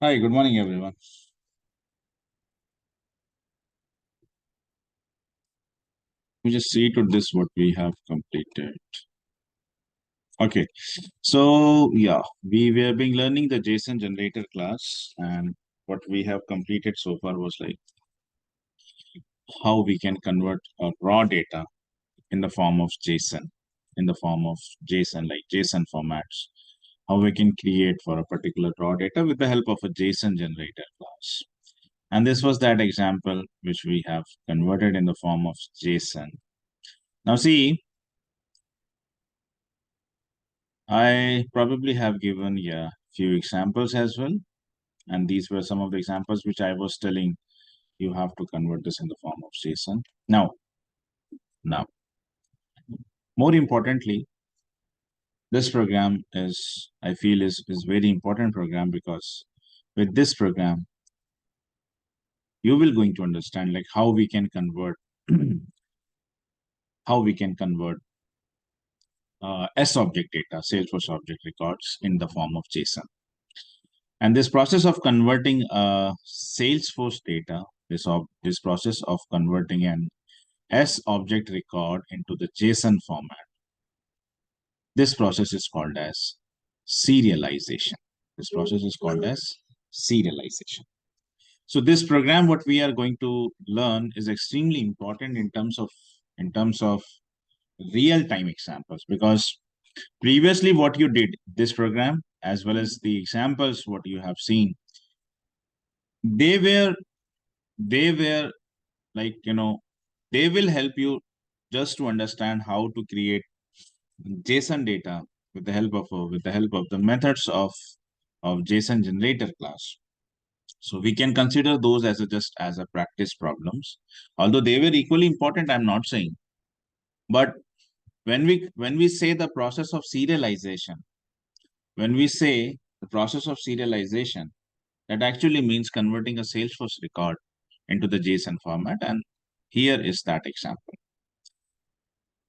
Hi, good morning, everyone. We just see to this what we have completed. Okay, so yeah, we have been learning the JSON generator class, and what we have completed so far was like how we can convert raw data in the form of JSON, in the form of JSON, like JSON formats, how we can create for a particular raw data with the help of a JSON generator class. And this was that example which we have converted in the form of JSON. Now see, I probably have given yeah few examples as well, and these were some of the examples which I was telling you have to convert this in the form of JSON. Now, more importantly, this program is I feel is very important program because with this program you will going to understand like how we can convert how we can convert S object data, Salesforce object records in the form of JSON. And this process of converting Salesforce data, this process of converting an S object record into the JSON format, this process is called as serialization. This process is called as serialization. So this program, what we are going to learn, is extremely important in terms of real-time examples, because previously what you did, this program as well as the examples what you have seen, they were they were like they will help you just to understand how to create JSON data with the help of the methods of JSON generator class. So we can consider those as just as a practice problems, although they were equally important. I'm not saying, but when we say the process of serialization, when we say the process of serialization, that actually means converting a Salesforce record into the JSON format, and here is that example.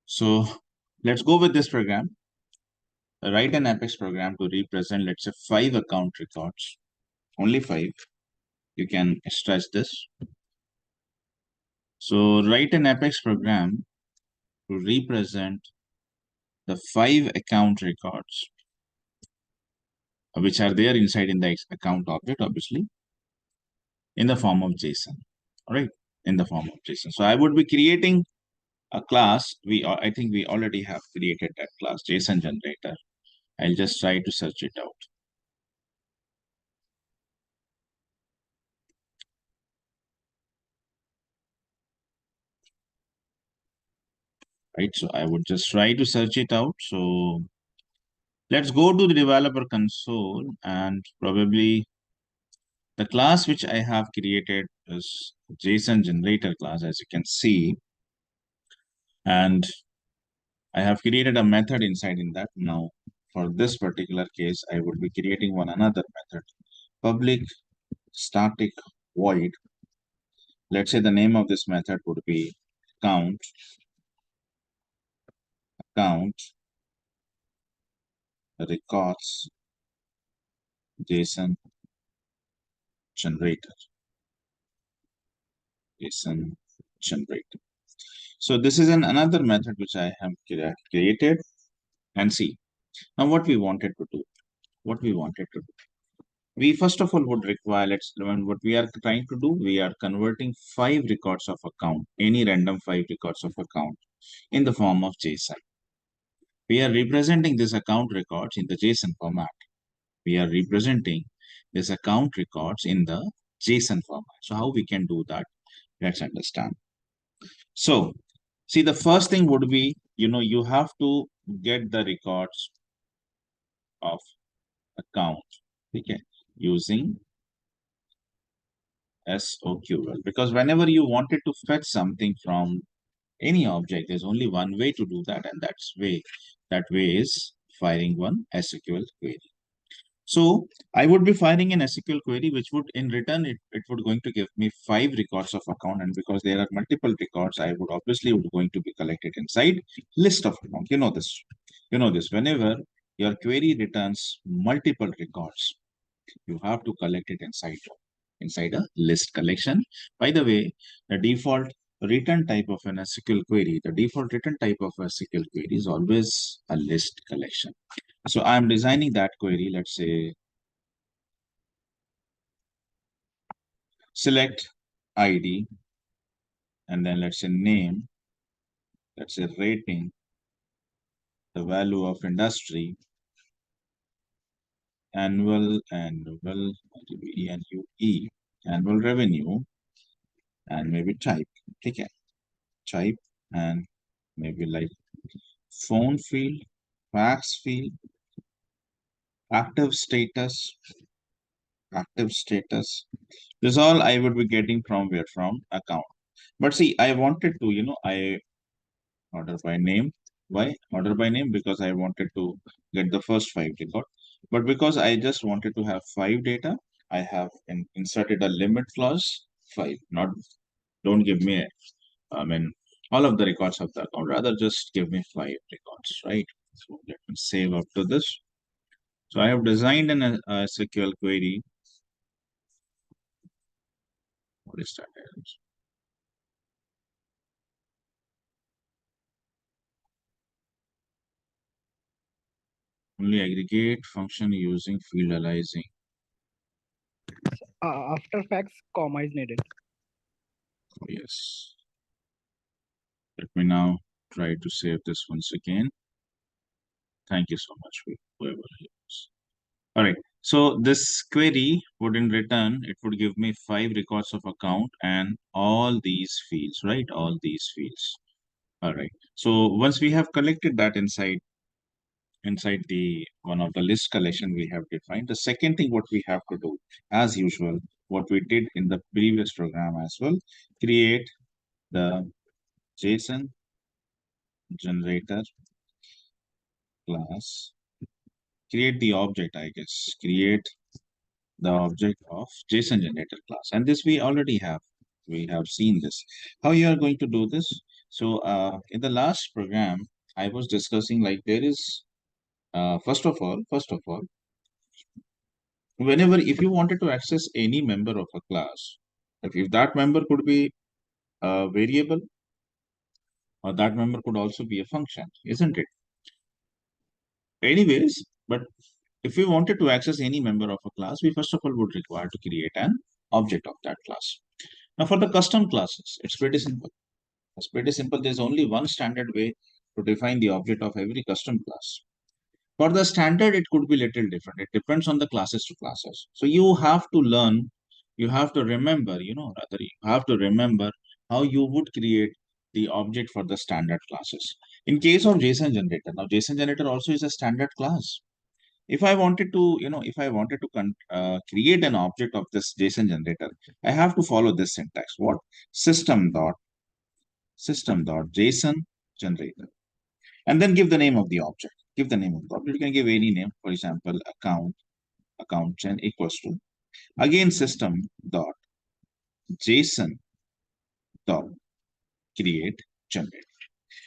So let's go with this program. Write an Apex program to represent, let's say, 5 account records, only 5. You can stretch this. So write an Apex program to represent the 5 account records, which are there inside in the account object, obviously, in the form of JSON. All right, in the form of JSON. So I would be creating a class. I think we already have created that class, JSON generator. I'll just try to search it out. Right, so I would just try to search it out. So let's go to the developer console, and probably the class which I have created is JSON generator class, as you can see. And I have created a method inside in that. Now, for this particular case, I would be creating another method, public static void. Let's say the name of this method would be count records JSON generator. JSON generator. So this is another method which I have created, and see now what we wanted to do. We first of all would require, let's learn what we are trying to do. We are converting 5 records of account, any random 5 records of account, in the form of JSON. We are representing this account records in the JSON format. We are representing this account records in the JSON format. So how we can do that? Let's understand. So see, the first thing would be, you have to get the records of account, okay, using SOQL, because whenever you wanted to fetch something from any object, there's only one way to do that, and that way is firing one SQL query. So I would be firing an SQL query, which would in return, it would going to give me 5 records of account. And because there are multiple records, I would obviously going to be collected inside list of account. Whenever your query returns multiple records, You have to collect it inside a list collection. By the way, the default return type of an SQL query, the default return type of a SQL query is always a list collection. So I'm designing that query. Let's say select ID, and then let's say name, let's say rating, the value of industry, annual, annual revenue, and maybe type. Okay, type, and maybe like phone field, fax field, active status, active status. This all I would be getting from where? From account. But see, I wanted to, I order by name. Why? Order by name because I wanted to get the first five record. But because I just wanted to have five data, I have inserted a limit clause five. Not don't give me, I mean, all of the records of the account. Rather, just give me five records, right? So let me save up to this. So I have designed an SQL query. What is that? Only aggregate function using field aliasing. After facts, comma is needed. Yes. Let me now try to save this once again. Thank you so much for whoever helps. All right. So this query would in return, it would give me five records of account and all these fields, right? All these fields. All right. So once we have collected that inside the one of the list collection we have defined, the second thing what we have to do, as usual, what we did in the previous program as well, create the JSON generator class, create the object, I guess, create the object of JSON generator class. And this we already have. We have seen this. How you are going to do this? So in the last program, I was discussing like there is, first of all, whenever if you wanted to access any member of a class, if that member could be a variable or that member could also be a function, isn't it? Anyways, but if we wanted to access any member of a class, we first of all would require to create an object of that class. Now for the custom classes, it's pretty simple. It's pretty simple. There's only one standard way to define the object of every custom class. For the standard, it could be little different. It depends on the classes to classes. So you have to learn, you have to remember, rather you have to remember how you would create the object for the standard classes. In case of JSON generator, now JSON generator also is a standard class. If I wanted to, if I wanted to create an object of this JSON generator, I have to follow this syntax. What? System.json generator. And then give the name of the object. Give the name of the object. You can give any name. For example, account gen equals to, again, system.json dot create generator.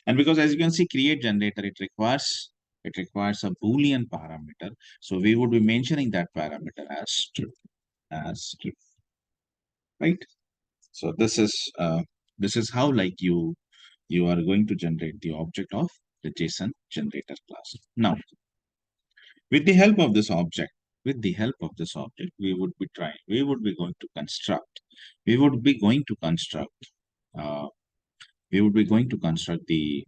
And because as you can see, create generator, it requires a Boolean parameter. So we would be mentioning that parameter as true, right? So this is how like you are going to generate the object of the JSON generator class. Now, with the help of this object, we would be going to construct, we would be going to construct, uh, we would be going to construct the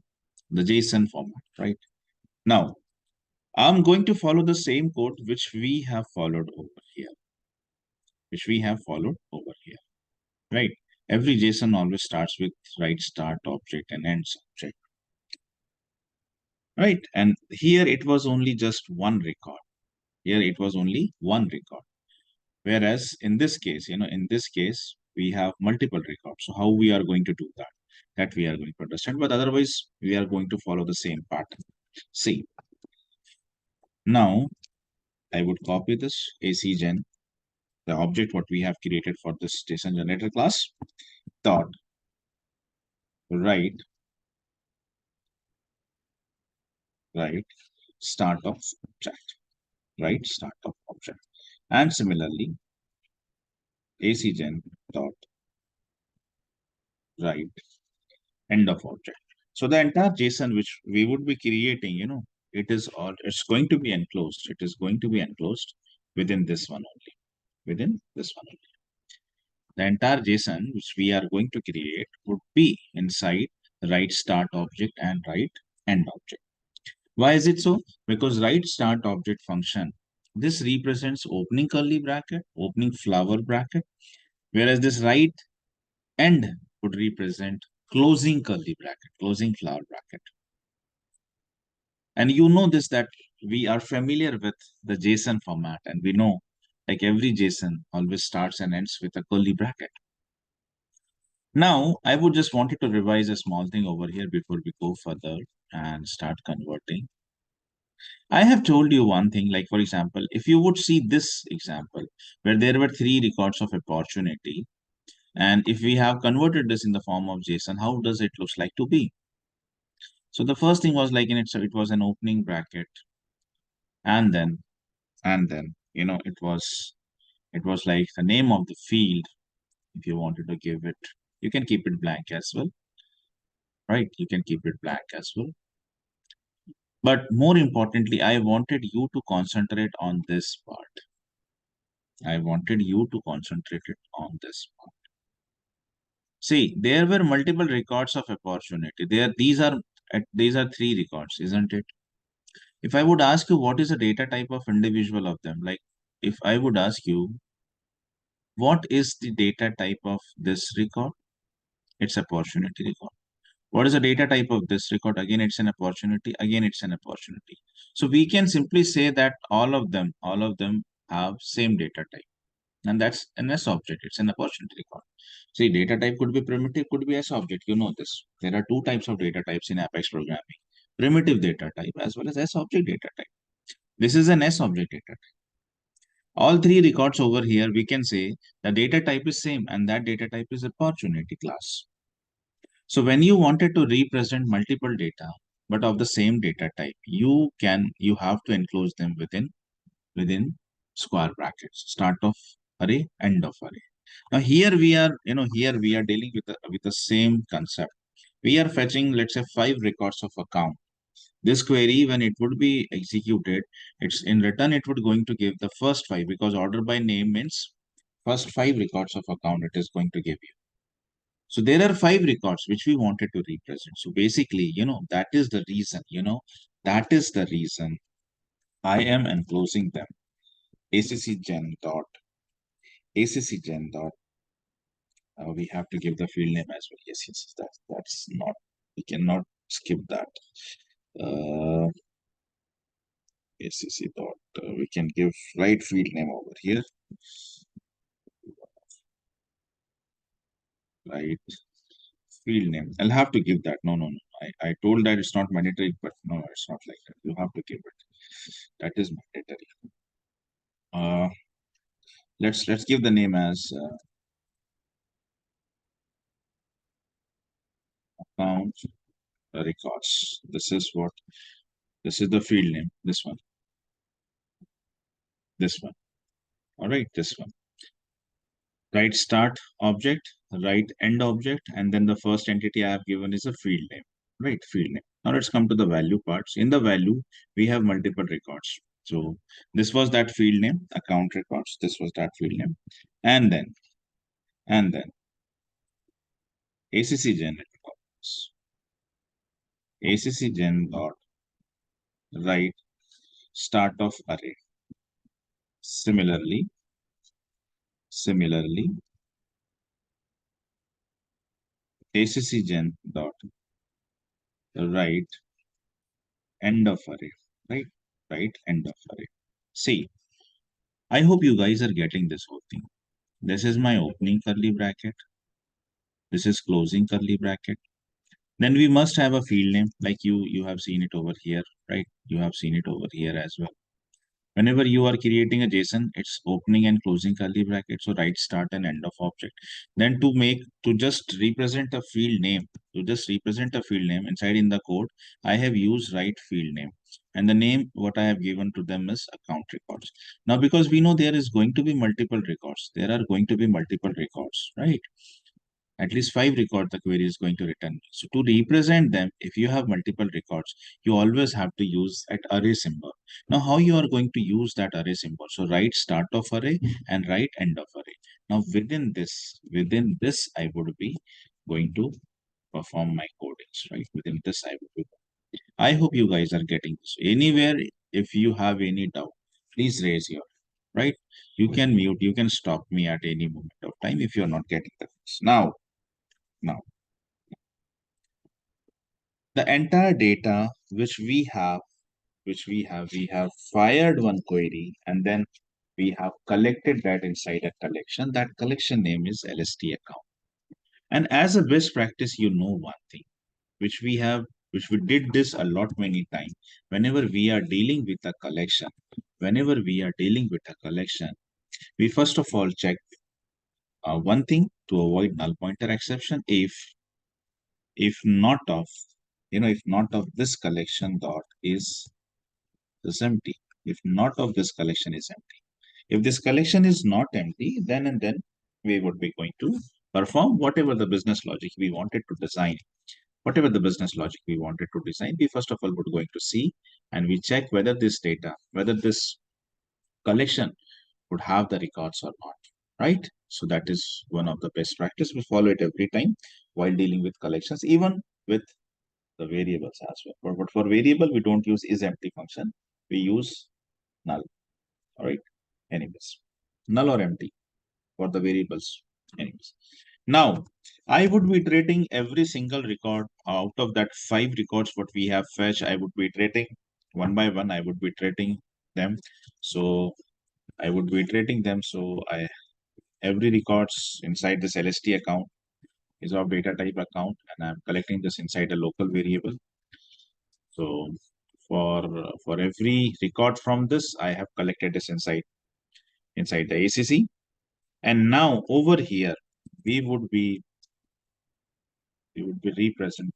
JSON format, right? Now, I'm going to follow the same code which we have followed over here, right? Every JSON always starts with right start object and ends object, right? And here it was only just one record. Here it was only one record. Whereas in this case, we have multiple records. So how we are going to do that? That we are going to understand. But otherwise, we are going to follow the same pattern. See, now I would copy this ACGen, the object what we have created for this JSON generator class, dot right, right, start of object, right, start of object. And similarly, acgen dot write end of object. So the entire JSON which we would be creating, it's going to be enclosed. It is going to be enclosed within this one only. Within this one only. The entire JSON which we are going to create would be inside write start object and write end object. Why is it so? Because write start object function, this represents opening curly bracket, opening flower bracket, whereas this write end would represent closing curly bracket, closing flower bracket. And you know this, that we are familiar with the JSON format, and we know like every JSON always starts and ends with a curly bracket. Now, I would just wanted to revise a small thing over here before we go further and start converting. I have told you one thing, like for example, if you would see this example where there were 3 records of opportunity, and if we have converted this in the form of JSON, how does it look like to be? So the first thing was like it was an opening bracket, and then it was like the name of the field. If you wanted to give it, you can keep it blank as well, right? You can keep it blank as well. But more importantly, I wanted you to concentrate on this part. I wanted you to concentrate it on this part. See, there were multiple records of opportunity. These are 3 records, isn't it? If I would ask you what is the data type of individual of them, like if I would ask you what is the data type of this record, it's opportunity record. What is the data type of this record? Again, it's an opportunity. Again, it's an opportunity. So we can simply say that all of them have same data type. And that's an S object. It's an opportunity record. See, data type could be primitive, could be S object. You know this. There are 2 types of data types in Apex programming. Primitive data type as well as S object data type. This is an S object data type. All 3 records over here, we can say the data type is same, and that data type is opportunity class. So when you wanted to represent multiple data, but of the same data type, you have to enclose them within square brackets, start of array, end of array. Now here we are dealing with the same concept. We are fetching, let's say, 5 records of account. This query, when it would be executed, it's in return, it would going to give the first 5, because order by name means first 5 records of account it is going to give you. So there are 5 records which we wanted to represent. So basically, that is the reason, I am enclosing them. ACCgen dot, we have to give the field name as well. Yes, that's not, we cannot skip that. ACC dot, we can give right field name over here. Right field name. I'll have to give that. No. I told that it's not mandatory, but no, it's not like that. You have to give it. That is mandatory. Uh, let's give the name as account records. This is the field name. This one. All right, this one. Right start object, right end object, and then the first entity I have given is a field name. Right, field name. Now let's come to the value parts. In the value, we have multiple records. So this was that field name, account records. This was that field name, and then ACCgen records. ACCgen dot write start of array. Similarly, ACCgen dot write end of array. Right, end of array. See, I hope you guys are getting this whole thing. This is my opening curly bracket. This is closing curly bracket. Then we must have a field name, like you have seen it over here, right? You have seen it over here as well. Whenever you are creating a JSON, it's opening and closing curly bracket. So write start and end of object. Then to just represent a field name, inside in the code, I have used write field name. And the name, what I have given to them is account records. Now, because we know there is going to be multiple records, there are going to be multiple records, right? At least 5 records the query is going to return. So to represent them, if you have multiple records, you always have to use that array symbol. Now, how you are going to use that array symbol? So write start of array and write end of array. Now within this, I would be going to perform my codings, right? Within this, I hope you guys are getting this. Anywhere, if you have any doubt, please raise your hand, right? You can mute, you can stop me at any moment of time if you're not getting the this. Now, the entire data we have fired one query and then we have collected that inside a collection. That collection name is LST account. And as a best practice, you know one thing, which we have, which we did this a lot many times. Whenever we are dealing with a collection, we first of all check one thing to avoid null pointer exception. If not of, if not of this collection dot is empty. If not of this collection is empty. If this collection is not empty, then and then we would be going to perform whatever the business logic we wanted to design. Whatever the business logic we wanted to design, we first of all would going to see and we check whether this data, whether this collection would have the records or not, right? So that is one of the best practice. We follow it every time while dealing with collections, even with the variables as well. But for variable, we don't use is empty function. We use null. All right. Anyways, null or empty for the variables. Anyways, now I would be iterating every single record out of that 5 records what we have fetched. I would be iterating one by one. I would be iterating them. So I would be iterating them. So every records inside this LST account is of data type account, and I'm collecting this inside a local variable. So for every record from this, I have collected this inside the ACC. And now over here, we would be represent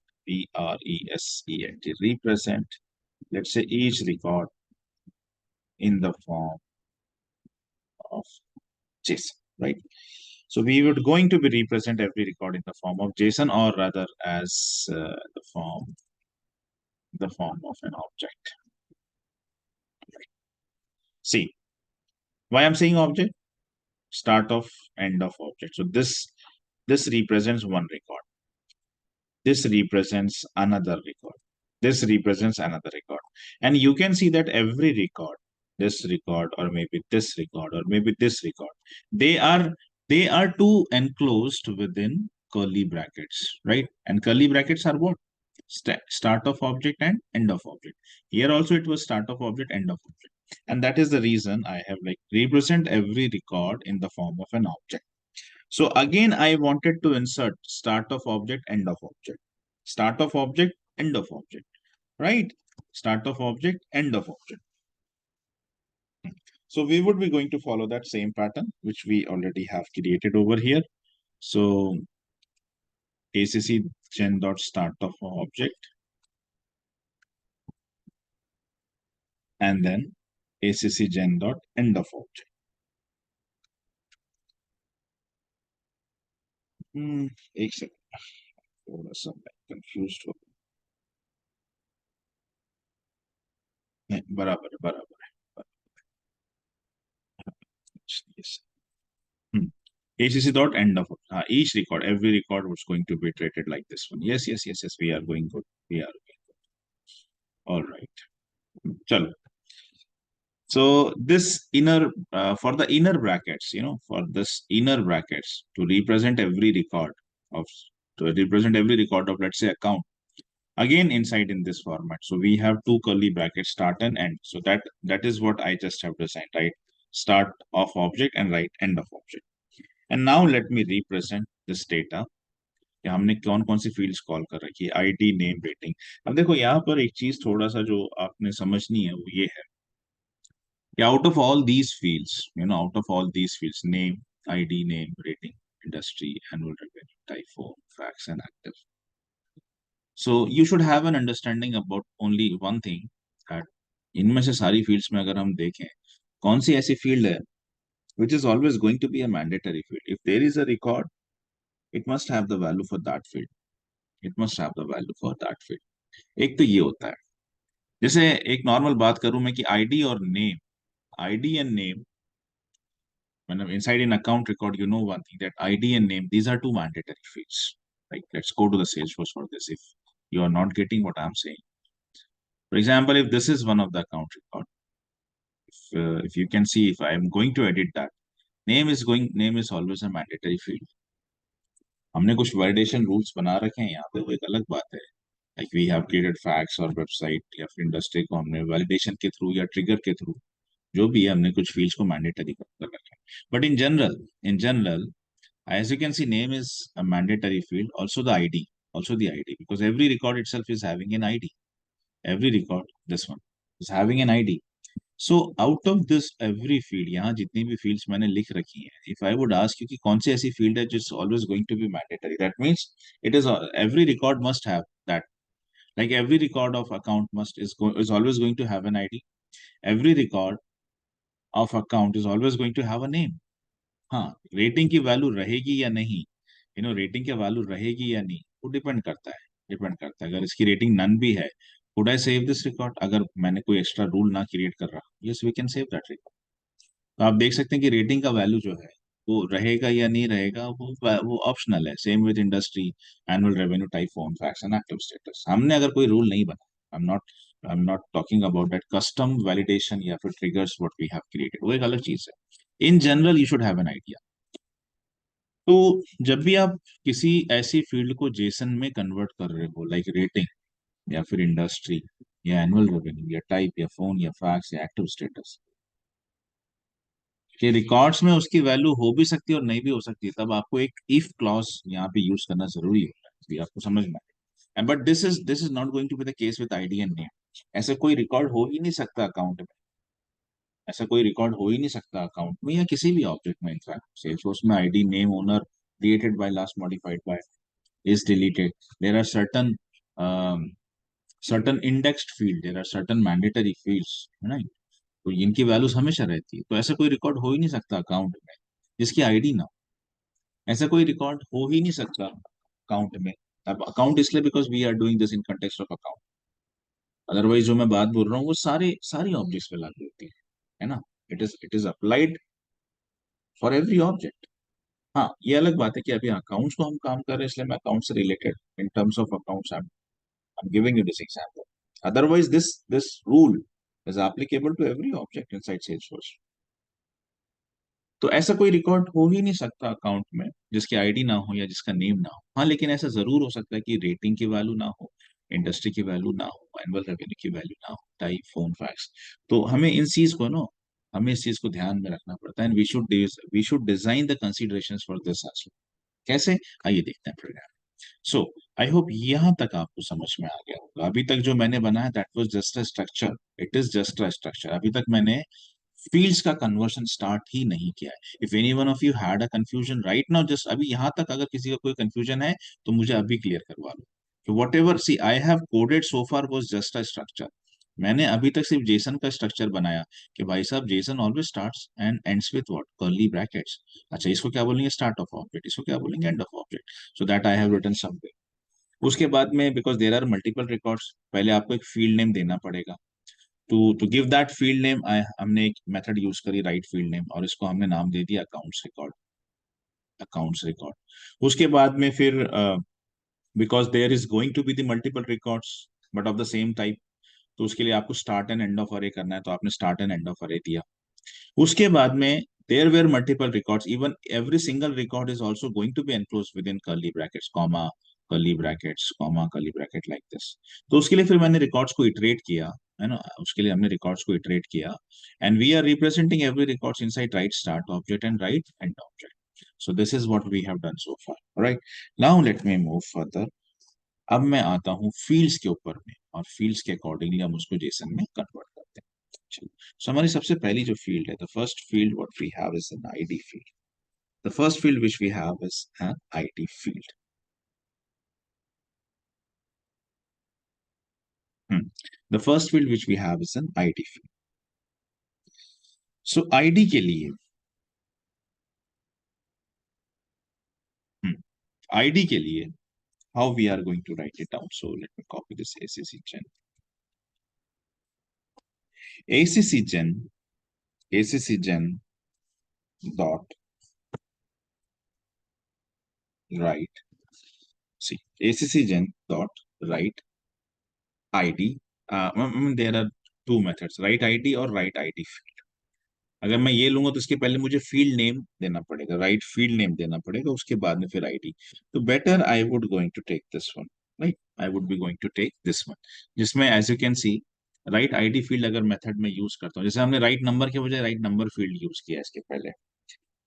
represent, let's say each record in the form of JSON, right? So we would going to be represent every record in the form of JSON, or rather as the form of an object. See, why I'm saying object? Start of, end of object. So this represents one record. This represents another record. This represents another record. And you can see that every record, this record, or maybe this record, or maybe this record, they are too enclosed within curly brackets, right? And curly brackets are what? Start of object and end of object. Here also it was start of object, end of object. And that is the reason I have like represent every record in the form of an object. So again, I wanted to insert start of object, end of object. Start of object, end of object, right? Start of object, end of object. So we would be going to follow that same pattern, which we already have created over here. So ACC gen dot start of object, and then ACC gen dot end of object. एक second, थोड़ा सा मैं confuse हो बराबर बराबर है yes. ACC dot end of each record, every record was going to be treated like this one. Yes, yes, yes, yes. We are going good. We are going good. All right. Chalo. So this inner for the inner brackets, for this inner brackets to represent every record of let's say account again inside in this format. So we have two curly brackets, start and end. So that is what I just have designed, right? Start of object and right end of object. And now let me represent this data कि हमने कौन कौन सी fields call कर रखी है, ID, name, rating. अब देखो यहाँ पर एक चीज थोड़ा सा जो आपने समझनी है वो ये है कि out of all these fields, name, ID, name, rating, industry, annual revenue, typo, facts, and active. So you should have an understanding about only one thing, that इनमें से सारी फील्ड्स में अगर हम देखें, कौन सी ऐसी फील्ड है which is always going to be a mandatory field? If there is a record, it must have the value for that field. It must have the value for that field. एक तो ये होता है, जैसे एक normal बात करूं मैं कि आईडी और नेम, आईडी एंड नेम, मतलब inside an account record, you know one thing, that ID and name, these are two mandatory fields. Like, let's go to the Salesforce for this if you are not getting what I'm saying. For example, if this is one of the account record, if you can see, if I am going to edit that, name is always a mandatory field. हमने कुछ validation rules बना रखे हैं यहाँ पे, वो एक अलग बात है। Like we have created facts और वेबसाइट या फिर इंडस्ट्री को हमने वैलिडेशन के थ्रू या ट्रिगर के थ्रू, जो भी है, हमने कुछ फील्ड्स को मैंडेटरी कर रखा है। But in general, as you can see, name is a mandatory field, also the ID, because every record itself is having an ID. Every record, this one, is having an ID. So out of this every field, यहाँ जितनी भी fields मैंने लिख रखी हैं, if I would ask you कि कौन सी ऐसी field है जो is always going to be mandatory, that means it is every record must have that. Like every record of account is always going to have an ID. Every record of account is always going to have a name. हाँ, rating की value रहेगी या नहीं, rating की value रहेगी या नहीं, वो डिपेंड करता है। अगर इसकी रेटिंग नन भी है, would I save this record? अगर मैंने कोई एक्स्ट्रा रूल ना क्रिएट कर रहा, yes we can save that record. तो आप देख सकते हैं कि रेटिंग का वैल्यू जो है वो रहेगा या नहीं रहेगा, वो ऑप्शनल है। Same with industry, annual revenue, type, phone, fax and active status. हमने अगर कोई रूल नहीं बना, I am not talking about that custom validation या फिर triggers what we have created, वो एक अलग चीज है। In general you should have an idea. तो जब भी आप किसी ऐसी फील्ड को जेसन में कन्वर्ट कर रहे हो, लाइक रेटिंग या फिर इंडस्ट्री या एनुअल रेवेन्यू या टाइप या फोन या फैक्स या एक्टिव स्टेटस, के रिकॉर्ड्स में उसकी वैल्यू हो भी सकती है और नहीं भी हो सकती है, तब आपको एक इफ क्लॉज यहाँ पे यूज करना जरूरी होता है, इसलिए आपको समझ में आए। But this is not going to be the case with ID and name. ऐसे कोई रिकॉर्ड हो ही नहीं सकता अकाउंट में, ऐसा कोई रिकॉर्ड हो ही नहीं सकता अकाउंट में या किसी भी ऑब्जेक्ट में। इनफैक्ट सेल्सफोर्स में ID, name, owner, created by, last modified by, is deleted. There are certain indexed field, there are certain mandatory fields, right? तो इनकी वैल्यूज हमेशा रहती है। तो ऐसा कोई रिकॉर्ड हो ही नहीं सकता अकाउंट में जिसकी आईडी ना हो। ऐसा कोई रिकॉर्ड हो ही नहीं सकता अकाउंट में। अब अकाउंट इसलिए because we are doing this in context of account, otherwise जो मैं बात बोल रहा हूँ वो सारी ऑब्जेक्ट्स पे लागू होती है ना। It is applied for every object. हाँ, ये अलग बात है कि अभी अकाउंट्स को हम काम कर रहे हैं, इसलिए मैं अकाउंट से related, in terms of accounts I'm giving you this example. Otherwise, this rule is applicable to every object inside Salesforce. तो ऐसा कोई रिकॉर्ड हो ही नहीं सकता अकाउंट में जिसकी आईडी ना हो या जिसका नेम ना हो। हाँ, लेकिन ऐसा जरूर हो सकता है कि रेटिंग की वैल्यू ना हो, इंडस्ट्री की वैल्यू ना हो, एनुअल रेवेन्यू की वैल्यू ना हो, टाइप, फोन, फैक्स। तो हमें इस चीज को ध्यान में रखना पड़ता है। We should design the considerations for this as well. कैसे, आइए देखते हैं प्रोग्राम। सो आई होप यहाँ तक आपको समझ में आ गया होगा। अभी तक जो मैंने बनाया that was just a structure, it is just a structure. अभी तक मैंने फील्ड्स का कन्वर्शन स्टार्ट ही नहीं किया है। If any one of you had a confusion right now, just अभी यहाँ तक अगर किसी का कोई कंफ्यूजन है तो मुझे अभी क्लियर करवा लो। कि what ever see I have coded so far was just a structure. मैंने अभी तक सिर्फ जेसन का स्ट्रक्चर बनाया कि भाई साहब Jason always starts and ends with what, curly brackets. अच्छा, इसको क्या बोलेंगे, स्टार्ट ऑफ ऑब्जेक्ट, इसको क्या बोलेंगे, end of object. So that I have written something. उसके बाद में, because there are multiple records, पहले आपको एक फील्ड नेम देना पड़ेगा। To give that field name, हमने एक मेथड यूज करी, राइट फील्ड नेम, और इसको हमने नाम दे दिया अकाउंट्स रिकॉर्ड। उसके बाद में फिर because there is going to be the multiple records but of the same type, तो उसके लिए आपको स्टार्ट एंड एंड ऑफ अरे करना है, तो आपने स्टार्ट एंड एंड ऑफ अरे दिया। उसके बाद में there were multiple records, even every single record is also going to be enclosed with in curly brackets, comma, curly brackets, comma, curly bracket, like this. तो उसके लिए फिर मैंने रिकॉर्ड्स को इटरेट किया, है ना। उसके लिए हमने रिकॉर्ड्स को इटरेट किया, and we are representing every records inside write start object and write end object. So this is what we have done so far. All right. Now let me move further. अब मैं आता हूँ fields के ऊपर में, और fields के accordingly हम उसको जेसन में कन्वर्ट करते हैं। चलिए, सो हमारी सबसे पहली जो फील्ड है, the first field what we have is an ID field. The first field which we have is an ID field. The first field which we have is an ID field. So ID के लिए ID के लिए how we are going to write it down. So let me copy this ACC gen. ACC gen dot write. See, ACC gen dot write ID. There are two methods, write ID और write ID field. अगर मैं ये लूंगा तो इसके पहले मुझे field name देना पड़ेगा, राइट फील्ड नेम देना पड़ेगा, उसके बाद में फिर आईडी. तो better I would going to take this one, right, I would be going to take this one, जिसमें as you can see right ID field अगर मेथड में यूज करता हूँ, जैसे हमने राइट नंबर के बजाय राइट नंबर फील्ड यूज किया इसके पहले,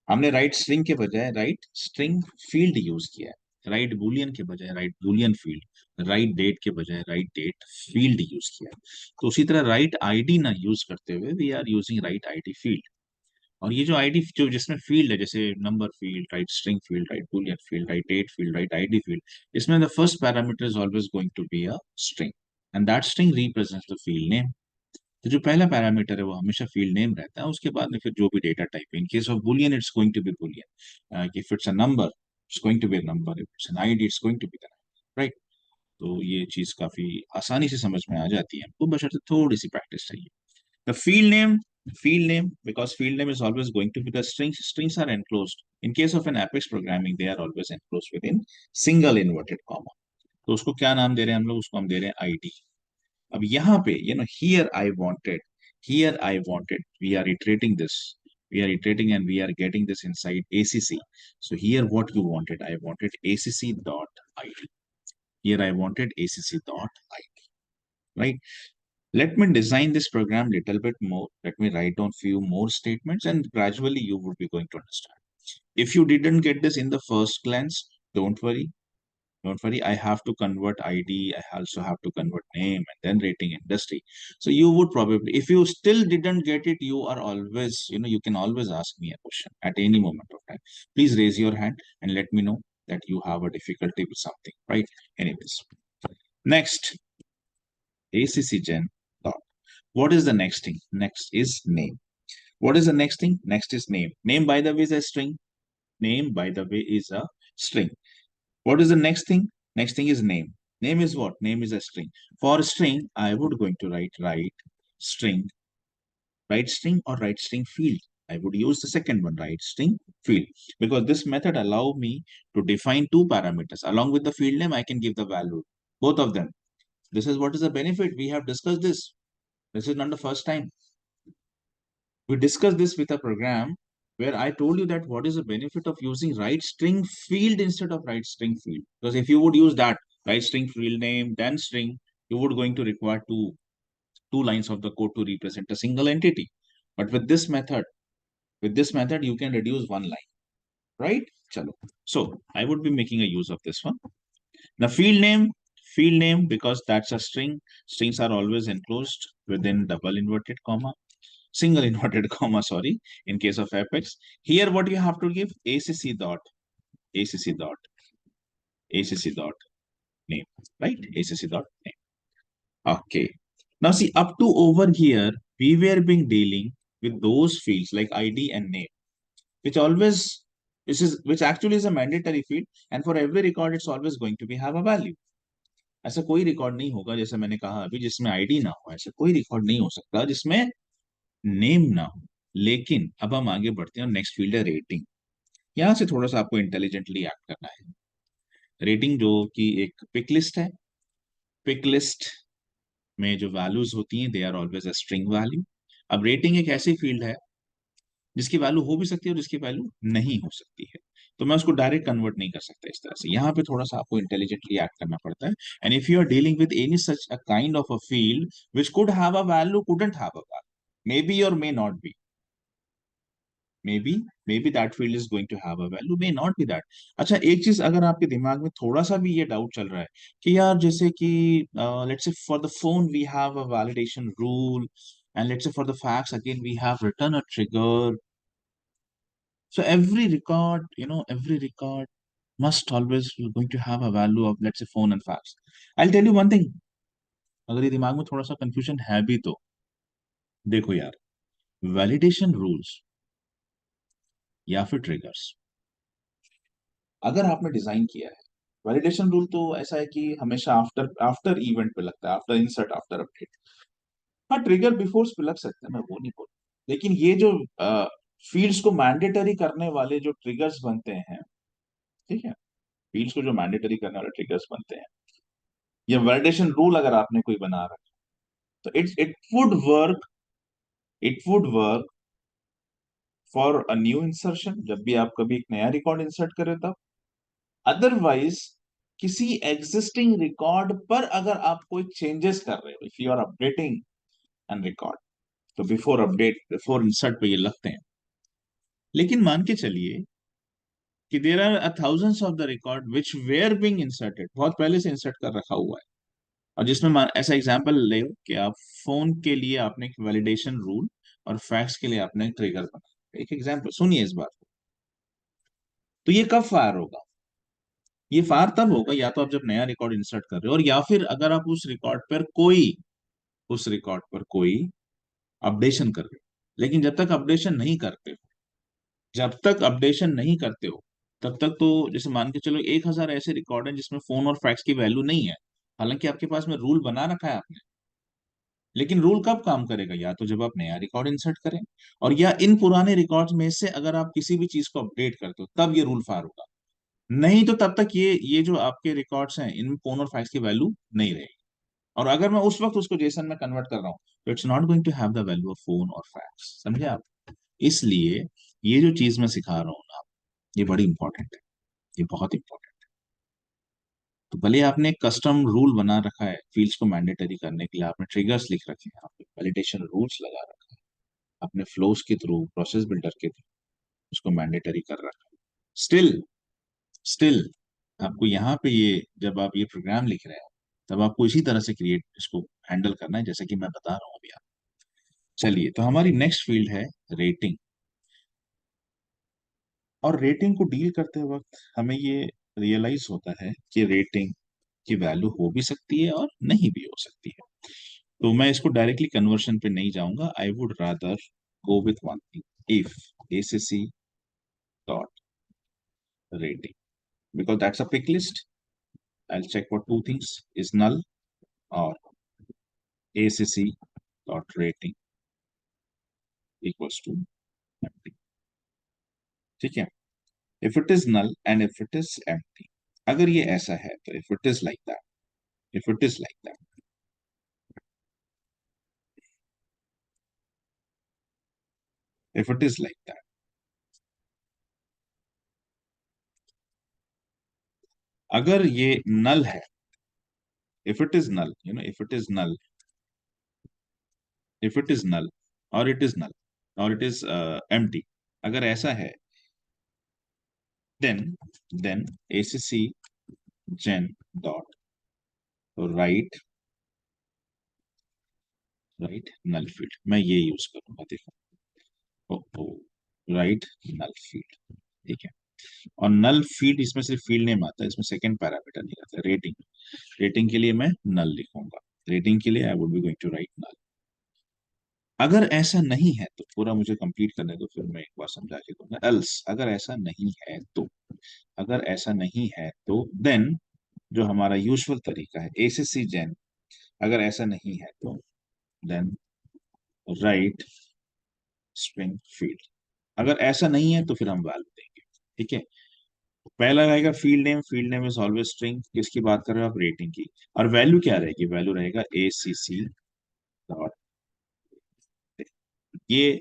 हमने राइट स्ट्रिंग के बजाय राइट स्ट्रिंग फील्ड यूज किया है, राइट बुलियन के बजाय write boolean field, right date के बजाय राइट डेट फील्ड यूज किया. तो उसी तरह राइट आईडी ना यूज करते हुए we are using right ID field. और ये जो आईडी जो जिसमें फील्ड है, जैसे number field, right string field, right boolean field, right date field, right ID field, इसमें the first parameter is always going to be a string and that string represents the field name. तो जो पहला parameter है वो हमेशा field name रहता है, उसके बाद में फिर जो भी डेटा टाइप है, in case of boolean it's going to be boolean, if it's a number it's going to be a number, if it's an ID it's going to be the write. तो ये चीज काफी आसानी से समझ में आ जाती है हमको, बशर्ते थोड़ी सी प्रैक्टिस चाहिए. The field name, because field name is always going to be the strings. Strings are enclosed. In case of an Apex programming, they are always enclosed within single inverted comma. तो उसको क्या नाम दे रहे हैं हम लोग, उसको हम दे रहे हैं ID. अब यहाँ पे here I wanted, we are iterating this. We are iterating and we are getting this inside ACC. So here what you wanted, I wanted ACC dot ID. Here I wanted ACC dot ID, right? Let me design this program little bit more. Let me write down few more statements and gradually you would be going to understand. If you didn't get this in the first glance, don't worry. Don't worry. I have to convert ID. I also have to convert name and then rating industry. So you would probably, if you still didn't get it, you are always, you can always ask me a question at any moment of time. Please raise your hand and let me know that you have a difficulty with something, right? Anyways, next, ACC gen dot. What is the next thing? Next is name. What is the next thing? Next is name. Name, by the way, is a string. Name, by the way, is a string. What is the next thing? Next thing is name. Name is what? Name is a string. For string, I would going to write string, write string or write string field. I would use the second one, write string field, because this method allow me to define two parameters. Along with the field name, I can give the value, both of them. This is what is the benefit. We have discussed this. This is not the first time. We discussed this with a program where I told you that what is the benefit of using right string field instead of right string field. Because if you would use that right string field name, then string, you would going to require two lines of the code to represent a single entity. But with this method, you can reduce one line, right? Chalo. So I would be making a use of this one. The field name, because that's a string. Strings are always enclosed within double inverted comma. Single inverted comma, sorry, in case of Apex. Here, what you have to give ACC dot name, right? ACC dot name. Okay. Now see, up to over here, we were being dealing with those fields like ID and name, which which actually is a mandatory field, and for every record, it's always going to be have a value. ऐसा कोई record नहीं होगा, जैसे मैंने कहा अभी, जिसमें ID ना हो. ऐसा कोई रिकॉर्ड नहीं हो सकता जिसमें नेम ना हो. लेकिन अब हम आगे बढ़ते हैं और नेक्स्ट फील्ड है रेटिंग. यहाँ से थोड़ा सा आपको इंटेलिजेंटली एक्ट करना है. रेटिंग जो कि एक पिक लिस्ट है. पिक लिस्ट में जो वैल्यूज होती हैं they are always a string value. अब रेटिंग एक ऐसी फील्ड है जिसकी वैल्यू हो भी सकती है और जिसकी वैल्यू नहीं हो सकती है. तो मैं उसको डायरेक्ट कन्वर्ट नहीं कर सकता इस तरह से. यहाँ पे थोड़ा सा आपको इंटेलिजेंटली एक्ट करना पड़ता है. And if you are dealing with any such a kind of a field which could have a value, couldn't have a value, may be और may not be. maybe that field is going to have a value, may not be that. अच्छा, एक चीज अगर आपके दिमाग में थोड़ा सा भी ये डाउट चल रहा है कि यार जैसे कि let's say for the phone we have a validation rule, and let's say for the fax again we have written a trigger. So every record must always going to have a value of, let's say, phone and fax. I'll tell you one thing. अगर ये दिमाग में थोड़ा सा confusion है भी तो देखो यार, वैलिडेशन रूल्स या फिर ट्रिगर्स अगर आपने डिजाइन किया है, वैलिडेशन रूल तो ऐसा है कि हमेशा आफ्टर आफ्टर इवेंट पे लगता है, आफ्टर इंसर्ट आफ्टर अपडेट। हाँ, ट्रिगर बिफोर्स पे लग सकता है, मैं वो नहीं बोल, लेकिन ये जो फील्ड्स को मैंडेटरी करने वाले जो ट्रिगर्स बनते हैं, ठीक है, फील्ड्स को जो मैंडेटरी करने वाले ट्रिगर्स बनते हैं, या वैलिडेशन रूल अगर आपने कोई बना रखा, तो it would work for a new insertion, जब भी आप कभी एक नया रिकॉर्ड इंसर्ट करें तब। अदरवाइज किसी एग्जिस्टिंग रिकॉर्ड पर अगर आप कोई चेंजेस कर रहे हो, if you are updating an record, तो बिफोर अपडेट बिफोर इंसर्ट पे ये लगते हैं। लेकिन मान के चलिए कि there are thousands of the record which were being inserted, बहुत पहले से इंसर्ट कर रखा हुआ है, और जिसमें ऐसा एग्जांपल ले कि आप फोन के लिए आपने एक वैलिडेशन रूल और फैक्स के लिए आपने ट्रिगर बना। एक एग्जांपल सुनिए इस बात को। तो ये कब फायर होगा? ये फायर तब होगा या तो आप जब नया रिकॉर्ड इंसर्ट कर रहे हो, और या फिर अगर आप उस रिकॉर्ड पर कोई अपडेशन कर रहे हो। लेकिन जब तक अपडेशन नहीं करते हो, तब तक तो जैसे मान के चलो 1,000 ऐसे रिकॉर्ड हैं जिसमें फोन और फैक्स की वैल्यू नहीं है, हालांकि आपके पास में रूल बना रखा है आपने। लेकिन रूल कब काम करेगा? या तो जब आप नया रिकॉर्ड इंसर्ट करें, और या इन पुराने रिकॉर्ड्स में से अगर आप किसी भी चीज को अपडेट करते हो, तब ये रूल फार होगा। नहीं तो तब तक ये जो आपके रिकॉर्ड्स हैं, इनमें फोन और फैक्स की वैल्यू नहीं रहेगी। और अगर मैं उस वक्त उसको जेसन में कन्वर्ट कर रहा हूँ, तो it's not going to have the value of phone और फैक्स, समझे आप? इसलिए ये जो चीज मैं सिखा रहा हूँ ना, ये बड़ी इंपॉर्टेंट है, ये बहुत इंपॉर्टेंट है। तो भले आपने एक कस्टम रूल बना रखा है फील्ड्स को मैंडेटरी करने के लिए, आपने ट्रिगर्स लिख रखे हैं, आपने वैलिडेशन रूल्स लगा रखा है, आपने फ्लोस के थ्रू प्रोसेस बिल्डर के थ्रू उसको मैंडेटरी कर रखा है, स्टिल स्टिल आपको यहाँ पे ये जब आप ये प्रोग्राम लिख रहे हो, तब आपको इसी तरह से क्रिएट इसको हैंडल करना है, जैसे कि मैं बता रहा हूँ अभी आप। चलिए, तो हमारी नेक्स्ट फील्ड है रेटिंग। और रेटिंग को डील करते वक्त हमें ये रियलाइज होता है कि रेटिंग की वैल्यू हो भी सकती है और नहीं भी हो सकती है। तो मैं इसको डायरेक्टली कन्वर्शन पे नहीं जाऊंगा, I would rather go with one thing, if acc dot rating, because that's a pick list. I'll check for two things, is null or acc dot rating equals to empty, ठीक है? if it is null and if it is empty, अगर ये ऐसा है तो if it is like that, if it is like that, if it is like that, अगर ये null है, if it is null, if it is null or it is empty, अगर ऐसा है, then acc gen dot write null field, मैं ये use करूंगा, देखो, राइट नल फील्ड, ठीक है? और नल फील्ड इसमें सिर्फ फील्ड नेम आता है, इसमें सेकंड पैरामीटर नहीं आता। रेटिंग, रेटिंग के लिए मैं नल लिखूंगा, रेटिंग के लिए I would be going to write null. अगर ऐसा नहीं है तो पूरा मुझे कंप्लीट करने दो, फिर मैं एक बार समझा के दूंगा। एल्स, अगर ऐसा नहीं है तो देन जो हमारा यूजुअल तरीका है एसीसी जेन, अगर ऐसा नहीं है तो देन राइट स्ट्रिंग फील्ड। अगर ऐसा नहीं है तो फिर हम वैल्यू देंगे, ठीक है? पहला रहेगा field name is always string, किसकी बात कर रहे हो आप? रेटिंग की। और वैल्यू क्या रहेगी? वैल्यू रहेगा acc डॉट, ये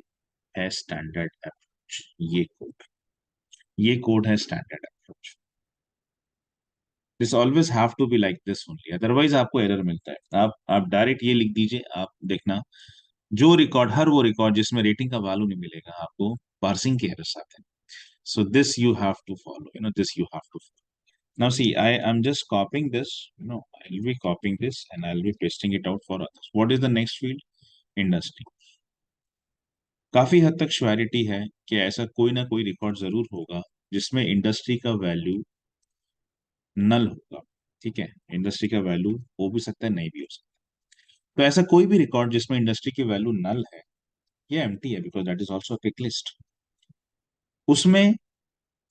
है स्टैंडर्ड अप्रोच, ये कोड है standard approach. This always have to be like this only, otherwise आपको एरर मिलता है। आप डायरेक्ट ये लिख दीजिए, आप देखना जो रिकॉर्ड, हर वो रिकॉर्ड जिसमें रेटिंग का वैल्यू नहीं मिलेगा आपको, पार्सिंग के एरर्स आते हैं। So this you have to follow, this you have to follow. Now see, I'm just copying this, I'll be copying this and I'll be pasting it out for others. What is the next field? Industry. काफी हद तक surety है कि ऐसा कोई ना कोई record जरूर होगा जिसमें इंडस्ट्री का वैल्यू नल होगा, ठीक है? इंडस्ट्री का वैल्यू हो भी सकता है, नहीं भी हो सकता। तो ऐसा कोई भी रिकॉर्ड जिसमें इंडस्ट्री की वैल्यू नल है, ये एम्प्टी है, because that is also pick list. उसमें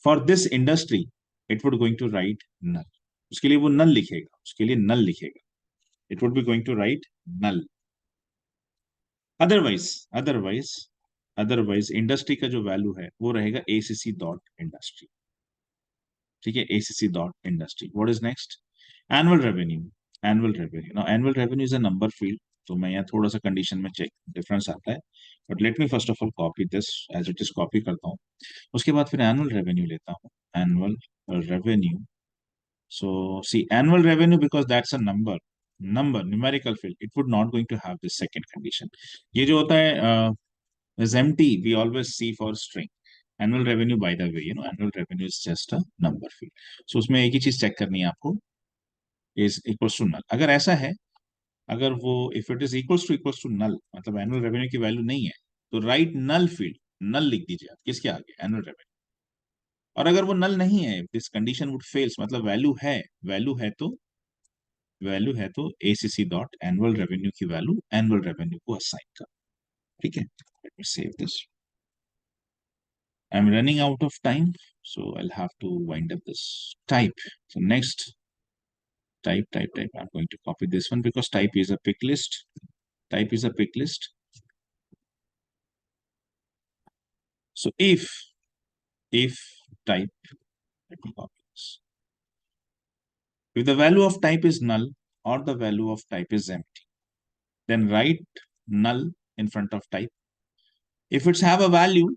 for this industry it would going to write null, उसके लिए वो नल लिखेगा, उसके लिए नल लिखेगा, it would be going to write null. Otherwise otherwise otherwise industry का जो वैल्यू है वो रहेगा एसीसी डॉट इंडस्ट्री। ठीक है, ACC dot industry. What is next? Annual revenue. Annual revenue, now annual revenue is a number field, तो मैं यहाँ थोड़ा सा कंडीशन में चेक डिफरेंस आता है, but let me first of all copy this as it is, copy करता हूँ। उसके बाद फिर एनुअल रेवेन्यू लेता हूँ, annual revenue. So see annual revenue, because that's a number numerical field, it would not going to have this second condition. ये जो होता है is empty, we always see for string. Annual revenue, by the way, annual revenue is just a number field. So उसमें एक ही चीज check करनी है आपको, is equals to null। अगर ऐसा है, अगर वो if it is equals to null, मतलब एनुअल रेवेन्यू की वैल्यू नहीं है, तो राइट नल फील्ड, नल लिख दीजिए आप किसके आगे, एनुअल रेवेन्यू। और अगर वो नल नहीं है, दिस कंडीशन वुड फेल्स, मतलब वैल्यू है तो एसीसी डॉट एनुअल रेवेन्यू की वैल्यू एनुअल रेवेन्यू को असाइन कर। ठीक है, let me save this. I'm running out of time, so I'll have to wind up this type. So next, type. I'm going to copy this one because type is a pick list. Type is a pick list. So if type, let me copy this. If the value of type is null or the value of type is empty, then write null in front of type. If it's have a value,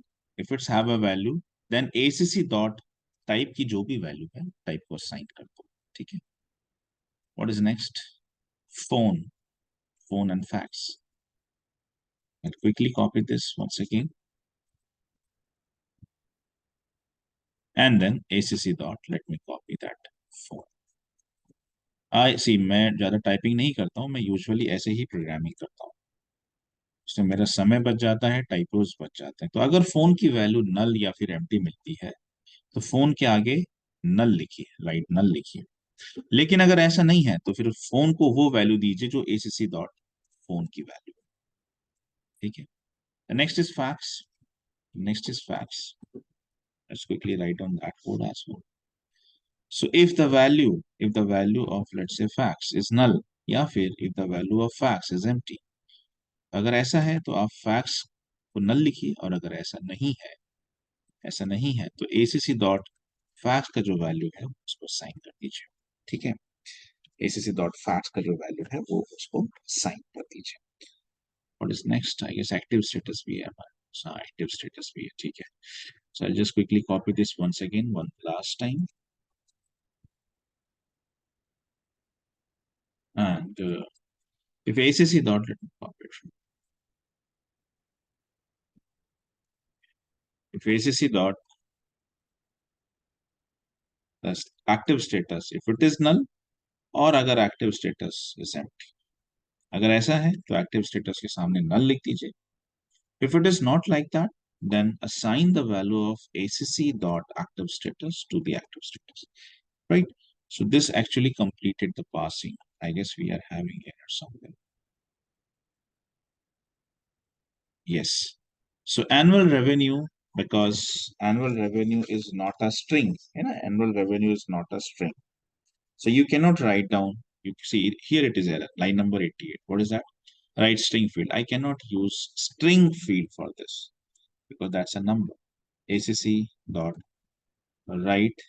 then acc dot type की जो भी value है, type को assign कर दो. ठीक है. What is next? Phone and fax. I'll quickly copy this once again. And then acc dot, let me copy that phone. I see, मैं ज़्यादा टाइपिंग नहीं करता हूँ, मैं यूजुअली ऐसे ही प्रोग्रामिंग करता हूँ, उससे मेरा समय बच जाता है, टाइपोज बच जाते हैं। तो अगर फोन की वैल्यू नल या फिर एम्प्टी मिलती है, तो फोन के आगे नल लिखिए, राइट नल लिखिए। लेकिन अगर ऐसा नहीं है, तो फिर फोन को वो वैल्यू दीजिए जो acc डॉट फोन की वैल्यू। ठीक है, next is fax. Let's quickly write down that code as well. So if the value of, let's say, fax is null, या फिर if the value of fax is empty, अगर ऐसा है तो आप fax को null लिखिए, और अगर ऐसा नहीं है तो acc डॉट fax का जो वैल्यू है उसको साइन कर दीजिए। ठीक है, acc डॉट fax का जो वैल्यू है वो उसको साइन कर दीजिए। What is next? I guess active status भी है हमारे, हाँ active status भी है। ठीक है, so I'll just quickly copy this once again, one last time. And if acc dot, let me copy it. If acc dot that's active status, if it is null, और अगर active status is empty, अगर ऐसा है तो active status के सामने null लिख दीजिए। If it is not like that, then assign the value of acc dot active status to the active status, right? So this actually completed the parsing. I guess we are having error somewhere. Yes. So annual revenue, because annual revenue is not a string, annual revenue is not a string. So you cannot write down, you see here it is error, line number 88. What is that? Write string field. I cannot use string field for this because that's a number. acc dot write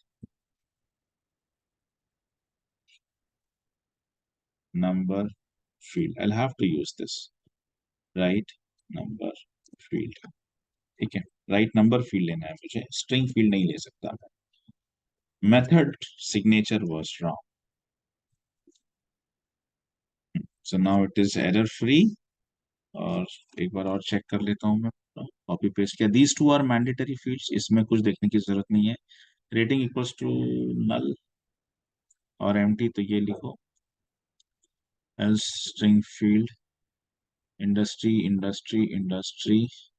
number field. I'll have to use this. Write number field. ठीक है, right number field लेना है मुझे, string field नहीं ले सकता मैं। Method signature was wrong, so now it is error free. और एक बार और चेक कर लेता हूँ मैं, कॉपी पेस्ट किया। These two are mandatory fields, इसमें कुछ देखने की जरूरत नहीं है। रेटिंग इक्वल्स टू नल और एम्प्टी, तो ये लिखो else string field industry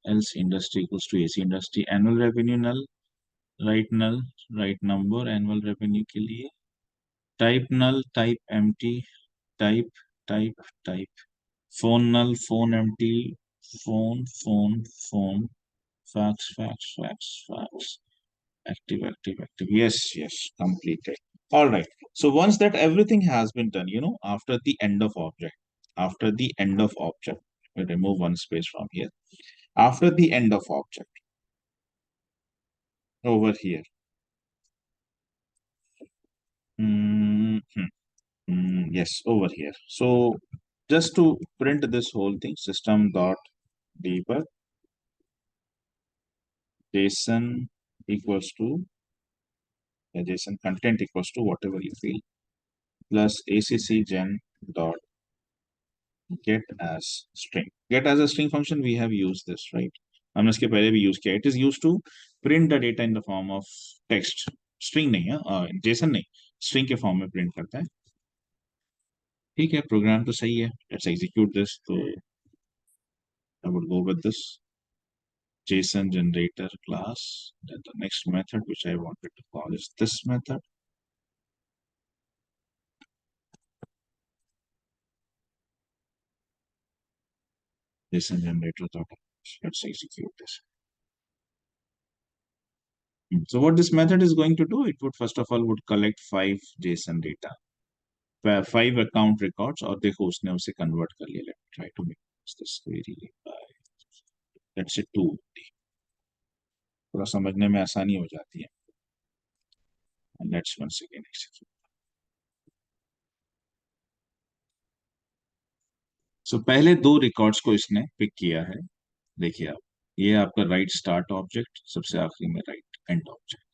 else industry equals to AC industry. Annual revenue null, right number annual revenue के लिए। Type null, type empty, type type type phone null, phone empty, phone, fax, active. Yes, completed. All right. So once that everything has been done, after the end of object, we remove one space from here. After the end of object, over here. Mhm. Yes, over here. So just to print this whole thing, system dot debug JSON equals to JSON content equals to whatever you feel plus acc gen dot get as string. Get as a string function, we have used this, right? हमने इसके पहले भी use किया. It is used to print the data in the form of text. String नहीं है, JSON नहीं, string के form में print करता है. ठीक है, program तो सही है. Let's execute this. तो I would go with this JSON generator class. Then the next method which I wanted to call is this method. JSON generator dot. Let's execute this. So what this method is going to do, it would first of all would collect 5 JSON data, 5 account records, और देखो उसने उसे convert कर लिया. Let me try to make this very let's say 2. थोड़ा समझने में आसानी हो जाती है. And let's once again execute. So पहले 2 रिकॉर्ड्स को इसने पिक किया है. देखिए आप, ये आपका राइट स्टार्ट ऑब्जेक्ट, सबसे आखिरी में राइट एंड ऑब्जेक्ट.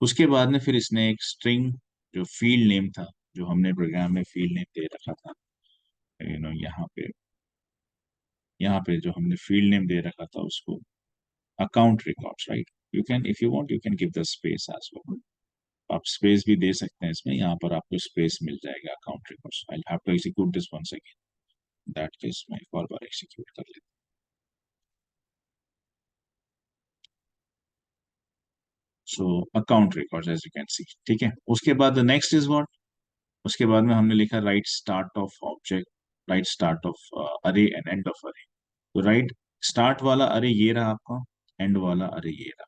उसके बाद में फिर इसने एक स्ट्रिंग जो फील्ड नेम था, जो हमने प्रोग्राम में फील्ड नेम दे रखा था, यहाँ पे जो हमने फील्ड नेम दे रखा था उसको account records, right. You can, if you want, you can give the space as well. आप स्पेस भी दे सकते हैं इसमें. यहाँ पर आपको स्पेस मिल जाएगा account records. I have to execute this once again. That case मैं एक और बार एग्जीक्यूट कर लेता हूँ. So account records as you can see. ठीक है. उसके बाद नेक्स्ट इज व्हाट, उसके बाद में हमने लिखा right start of object, right start of अरे एंड एंड ऑफ अरे. तो राइट स्टार्ट वाला अरे ये रहा आपका, एंड वाला अरे ये रहा.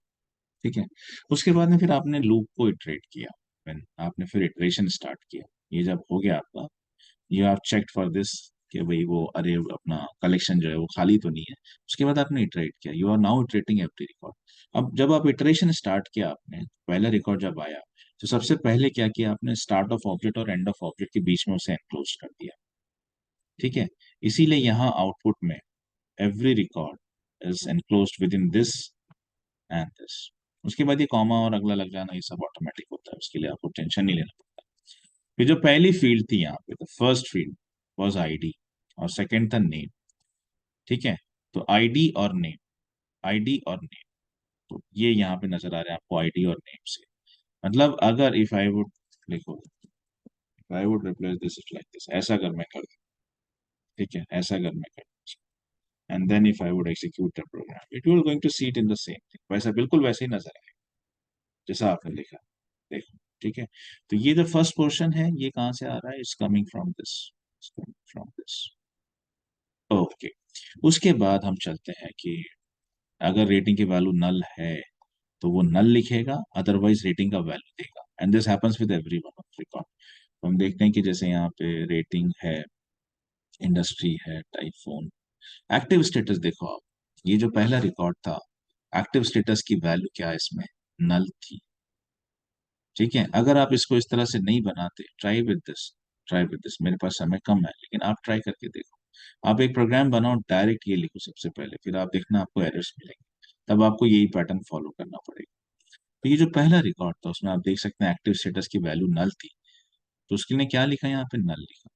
ठीक है. उसके बाद में फिर आपने लूप को इटरेट किया. When आपने फिर इटरेशन स्टार्ट किया. ये जब हो गया आपका, you have checked for this कि भाई वो अरे अपना कलेक्शन जो है वो खाली तो नहीं है. उसके बाद आपने इटरेट किया. You are now iterating every record. अब जब आप इटरेशन स्टार्ट किया आपने, पहला रिकॉर्ड जब आया, तो सबसे पहले क्या किया आपने, स्टार्ट ऑफ ऑब्जेक्ट और एंड ऑफ ऑब्जेक्ट के बीच में उसे एनक्लोज कर दिया. ठीक है. इसीलिए यहाँ आउटपुट में every record is enclosed with in this and this. उसके बाद ये कॉमा और अगला लग जाना, ये सब ऑटोमेटिक होता है. उसके लिए आपको टेंशन नहीं लेना पड़ता. फिर जो पहली फील्ड थी यहाँ पे, the first field was ID और सेकंड था नेम. ठीक है. तो आईडी और नेम, तो ये यहाँ पे नजर आ रहा है आपको आईडी और नेम से. मतलब अगर इफ आई वुड लिखो, if I would replace this is like this, ऐसा अगर मैं कर दूं. ठीक है. ऐसा अगर मैं कर दूं, and then if I would execute the program, it will going to see it in the same thing. वैसा बिल्कुल वैसे ही नजर आएगा जैसा आपने लिखा. देखो. ठीक है. तो ये जो फर्स्ट पोर्शन है, ये कहाँ से आ रहा है, it's coming from this. Okay. उसके बाद हम चलते हैं कि अगर रेटिंग की वैल्यू नल है तो वो नल लिखेगा, अदरवाइज रेटिंग का वैल्यू देगा. And this happens with every one of record. तो हम देखते हैं कि जैसे यहाँ पे रेटिंग है, इंडस्ट्री है, टाइप फोन, एक्टिव स्टेटस. देखो आप, ये जो पहला रिकॉर्ड था, एक्टिव स्टेटस की वैल्यू क्या है इसमें, नल थी. ठीक है. अगर आप इसको इस तरह से नहीं बनाते, ट्राई विद दिस. मेरे पास समय कम है, लेकिन आप ट्राई करके देखो. आप एक प्रोग्राम बनाओ, डायरेक्ट ये लिखो सबसे पहले, फिर आप देखना आपको एरर्स मिलेंगे. तब आपको यही पैटर्न फॉलो करना पड़ेगा. तो ये जो पहला रिकॉर्ड था, उसमें आप देख सकते हैं एक्टिव स्टेटस की वैल्यू नल थी. तो उसके लिए क्या लिखा, यहाँ पे नल लिखा.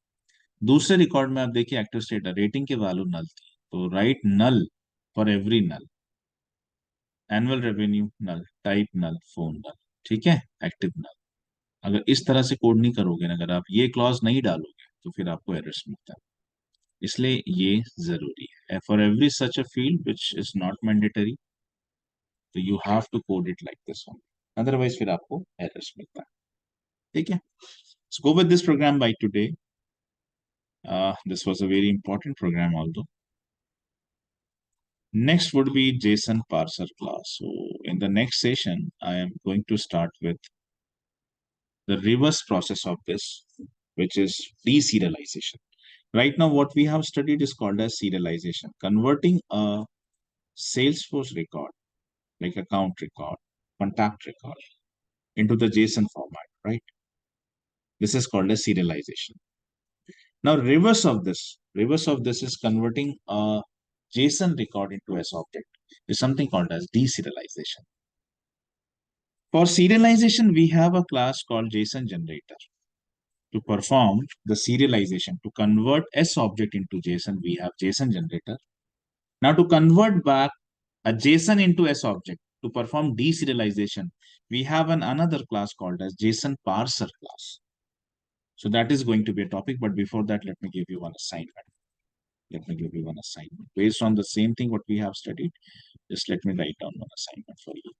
दूसरे रिकॉर्ड में आप देखिए एक्टिव स्टेटस रेटिंग की वैल्यू नल थी, तो right null for every null. Annual revenue null, type null, phone null. ठीक है. Active null. अगर इस तरह से कोड नहीं करोगे ना, अगर आप ये क्लॉज नहीं डालोगे, तो फिर आपको एरर्स मिलता है. इसलिए ये जरूरी है. For every such a field which is not mandatory, तो you have to code it like this one, otherwise फिर आपको एरर्स मिलता है. ठीक है. So go with this program bye today. This was a very important program, although. Next would be JSON parser class. So in the next session, I am going to start with the reverse process of this, which is deserialization. Right now, what we have studied is called as serialization, converting a Salesforce record, like account record, contact record, into the JSON format, right? This is called as serialization. Now, reverse of this is converting a JSON record into S object. Is something called as deserialization. For serialization, we have a class called JSON generator. To perform the serialization, to convert S object into JSON, we have JSON generator. Now, to convert back a JSON into S object, to perform deserialization, we have another class called as JSON parser class. So that is going to be a topic, but before that, let me give you one assignment. Based on the same thing what we have studied. Just let me write down one assignment for you.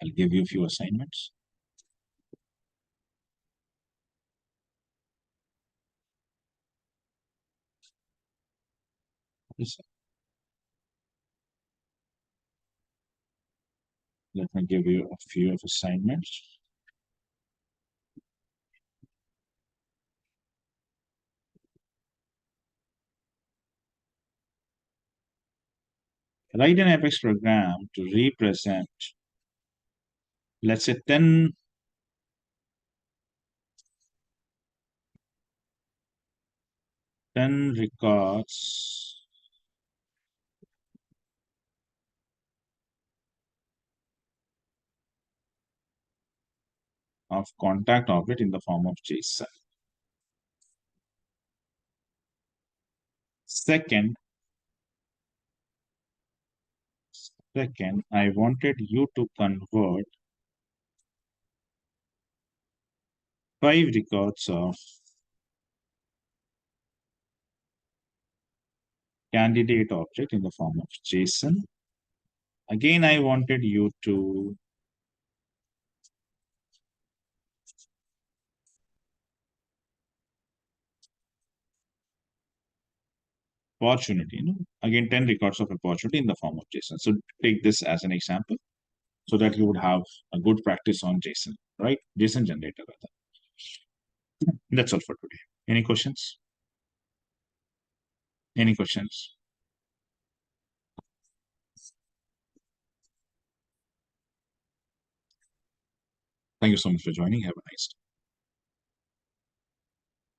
I'll give you a few assignments. Let me give you a few of assignments. Write an Apex program to represent, let's say, 10 records of contact object in the form of JSON. Second, I wanted you to convert 5 records of candidate object in the form of JSON. Again, I wanted you to opportunity, again, 10 records of opportunity in the form of JSON. So take this as an example so that you would have a good practice on JSON, right? JSON generator rather. That's all for today. Any questions? Any questions? Thank you so much for joining. Have a nice day.